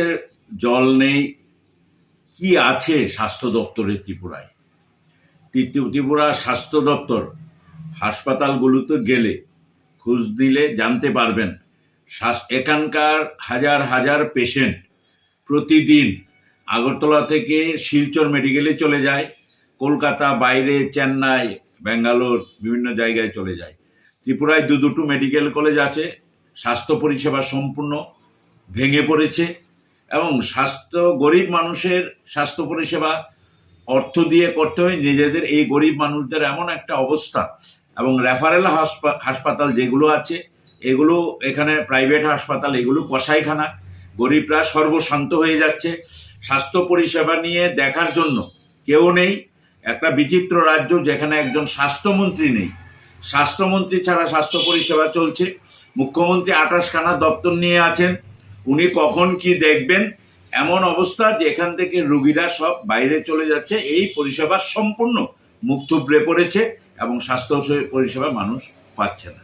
এর জল নেই, কি আছে স্বাস্থ্য দপ্তরে ত্রিপুরায়? ত্রিপুরা স্বাস্থ্য দপ্তর হাসপাতালগুলোতে গেলে খোঁজ দিলে জানতে পারবেন এখানকার হাজার হাজার পেশেন্ট প্রতিদিন আগরতলা থেকে শিলচর মেডিকেলে চলে যায়, কলকাতা, বাইরে, চেন্নাই, ব্যাঙ্গালোর, বিভিন্ন জায়গায় চলে যায়। ত্রিপুরায় দুটো মেডিকেল কলেজ আছে। স্বাস্থ্য পরিষেবা সম্পূর্ণ ভেঙে পড়েছে এবং গরিব মানুষের স্বাস্থ্য পরিষেবা অর্থ দিয়ে করতে হয় নিজেদের। এই গরিব মানুষদের এমন একটা অবস্থা, এবং রেফারেল হাসপাতাল যেগুলো আছে এগুলো, এখানে প্রাইভেট হাসপাতাল, এগুলো কসাইখানা। গরিবরা সর্বশান্ত হয়ে যাচ্ছে। স্বাস্থ্য পরিষেবা নিয়ে দেখার জন্য কেউ নেই। একটা বিচিত্র রাজ্য যেখানে একজন স্বাস্থ্যমন্ত্রী নেই। স্বাস্থ্যমন্ত্রী ছাড়া স্বাস্থ্য পরিষেবা চলছে। মুখ্যমন্ত্রী 28খানা দপ্তর নিয়ে আছেন, উনি কখন কি দেখবেন এমন অবস্থা যে এখান থেকে রুগীরা সব বাইরে চলে যাচ্ছে। এই পরিষেবা সম্পূর্ণ মুখ থুবড়ে পড়েছে এবং স্বাস্থ্য পরিষেবা মানুষ পাচ্ছে না।